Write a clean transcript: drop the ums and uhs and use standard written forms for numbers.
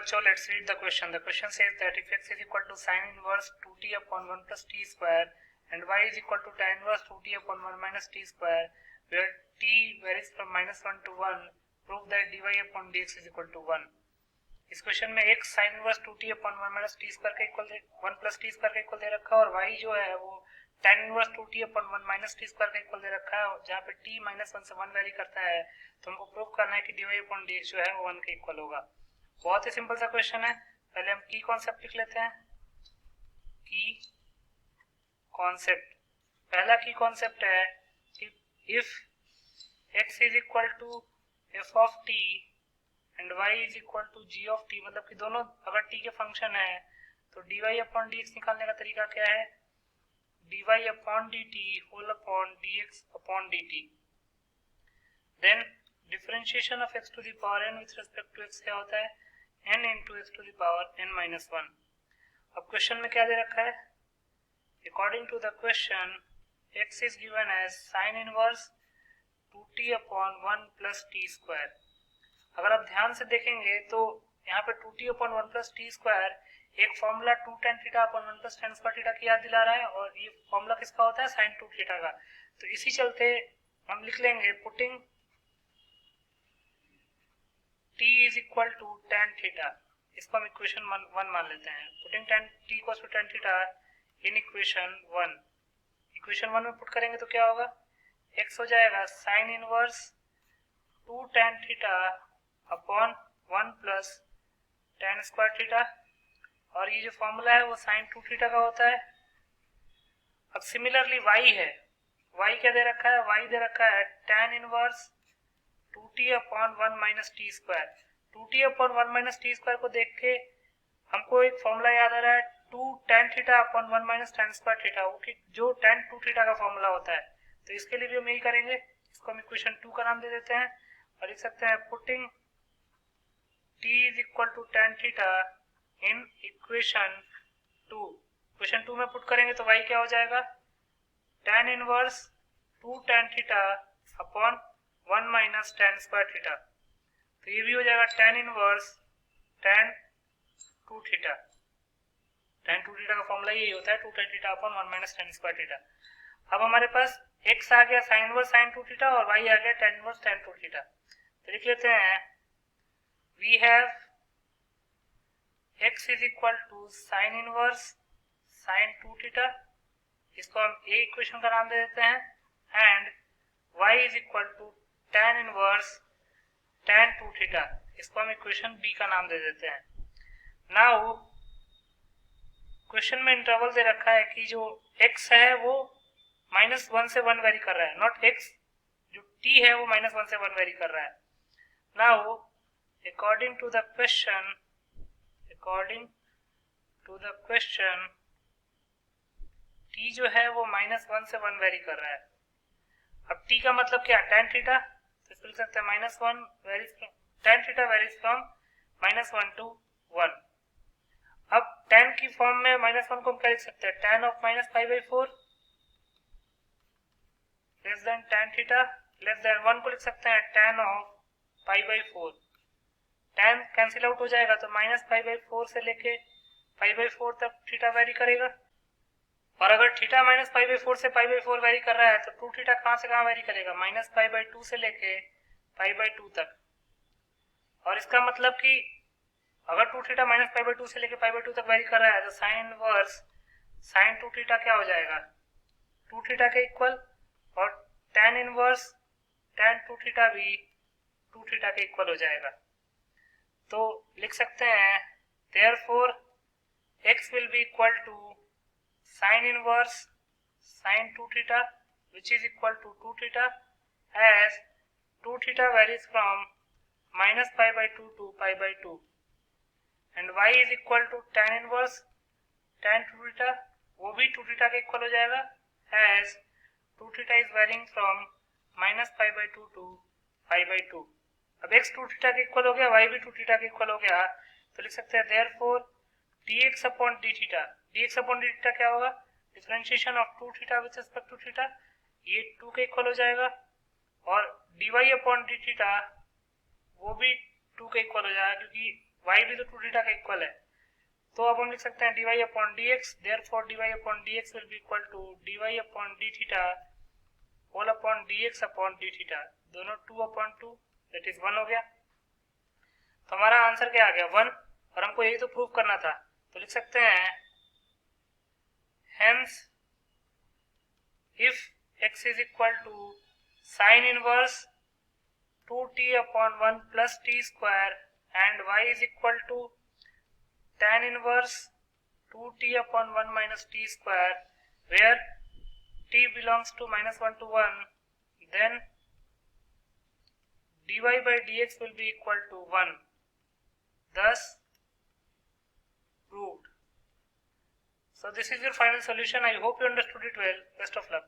बच्चों, let's read the question. The question says that if x is equal to sin inverse 2t upon 1 plus t square and y is equal to tan inverse 2t upon 1 minus t square, where t varies from -1 to 1, prove that dy upon dx is equal to 1. इस question में x sin inverse 2t upon 1 minus t square का equal 1 plus t square का equal दे रखा है और y जो है वो tan inverse 2t upon 1 minus t square का इक्वल दे रखा है, जहाँ पे t -1 से 1 वेरी करता है, तो हमको प्रूव करना है कि dy upon dx जो है वो 1 के इक्वल होगा। बहुत ही सिंपल सा क्वेश्चन है। पहले हम की कॉन्सेप्ट लिख लेते हैं। की कॉन्सेप्ट, पहला की कॉन्सेप्ट है if x is equal to f of t and y is equal to g of t, मतलब कि दोनों अगर t के फंक्शन है तो dy अपॉन dx निकालने का तरीका क्या है? dy upon dt whole upon dx upon dt। Then differentiation of x to the power n with respect to x क्या होता है? n into x to the power n minus 1। अब question में क्या दे रखा है? According to the question x is given as sine inverse 2t upon 1 plus T square. अगर आप ध्यान से देखेंगे तो यहाँ पे 2t upon 1 plus T square एक formula 2 tan theta upon 1 plus tan square theta की याद दिला रहा है, और ये फॉर्मूला किसका होता है? साइन 2 थीटा का। तो इसी चलते हम लिख लेंगे putting t is equal to tan theta, इसको हम इक्वेशन 1 मान लेते हैं। Putting tan t equals to tan theta in equation 1, equation 1 में पुट करेंगे तो क्या होगा? x हो जाएगा sine inverse 2 tan theta upon 1 plus tan square theta, और ये जो फॉर्मूला है वो साइन 2 थीटा का होता है। अब सिमिलरली y है, y क्या दे रखा है? y दे रखा है tan inverse 2t upon 1 minus T square. 2t upon 1 minus T square को देख के हमको एक फॉर्मूला याद आ रहा है 2 tan theta upon 1 minus tan square theta, वो कि जो tan 2 थीटा का फॉर्मूला होता है। तो इसके लिए भी हम यही करेंगे, इसको हम इक्वेशन 2 का नाम दे देते हैं और लिख सकते हैं putting t is equal to tan theta in equation 2। Equation 2 में पुट करेंगे तो y क्या हो जाएगा? tan inverse 2 tan theta upon 1 minus tan square theta. तो ये भी हो जाएगा tan inverse tan 2 theta. tan 2 theta का फॉर्मूला यही होता है 2 tan theta upon 1 minus tan square theta. अब हमारे पास x आ गया sin इनवर्स sin 2 थीटा और y आ गया tan इनवर्स tan 2 थीटा। तो लिख लेते हैं we have x is equal to sine inverse sine 2 theta, इसको हम ए इक्वेशन का नाम दे देते हैं, and y is equal to tan inverse tan 2 theta, इसको हम इक्वेशन बी का नाम दे देते हैं। नाउ क्वेश्चन में इंटरवल दे रखा है कि जो x है वो -1 से 1 वेरी कर रहा है, नॉट x, जो t है वो -1 से 1 वेरी कर रहा है। Now according to the question t जो है वो -1 से 1 वेरी कर रहा है। अब t का मतलब क्या? tan थीटा, तो इसको लिख सकते हैं -1 varies tan theta varies from -1 to 1। अब tan की फॉर्म में -1 को हम क्या लिख सकते हैं? tan of -π/4 less than tan theta, less than 1 को लिख सकते हैं tan of π/4। tan cancel out हो जाएगा तो -π/4 से लेके π/4 तक थीटा वेरी करेगा, और अगर थीटा -π/4 से π/4 वेरी कर रहा है तो 2 थीटा कहां से कहां वेरी करेगा? -π/2 से लेके π/2 तक। और इसका मतलब कि अगर 2 थीटा -π/2 से लेके π/2 तक वेरी कर रहा है तो साइन इनवर्स साइन 2 थीटा क्या हो जाएगा? 2 थीटा के इक्वल, और tan इनवर्स tan 2 थीटा भी 2 थीटा के इक्वल हो जाएगा। तो लिख सकते हैं therefore x will be equal to sin inverse sin 2 theta which is equal to 2 theta, as 2 theta varies from -π/2 to π/2, and y is equal to tan inverse tan 2 theta, वो भी 2 theta के equal हो जाएगा, as 2 theta is varying from -π/2 to π/2। अब x 2 theta के equal हो गया, y भी 2 थीटा के इक्वल हो गया, तो लिख सकते हैं therefore dx upon d theta, dx upon d theta क्या होगा? Differentiation of 2 theta with respect to theta, ये 2 के इक्वल हो जाएगा, और dy अपॉन d थीटा वो भी 2 के इक्वल हो जाएगा, क्योंकि y भी तो 2 थीटा का इक्वल है, तो अब हम लिख सकते हैं dy upon dx, therefore dy upon dx will be equal to dy upon d theta whole upon dx upon d theta, दोनों 2 अपॉन 2 दैट इज 1 हो गया। तो हमारा आंसर क्या आ गया 1, और हमको यही तो प्रूव करना था, तो लिख सकते हैं hence if x is equal to sine inverse 2t upon 1 plus t square and y is equal to tan inverse 2t upon 1 minus t square, where t belongs to minus 1 to 1, then dy by dx will be equal to 1, thus proved. So this is your final solution. I hope you understood it well. Best of luck.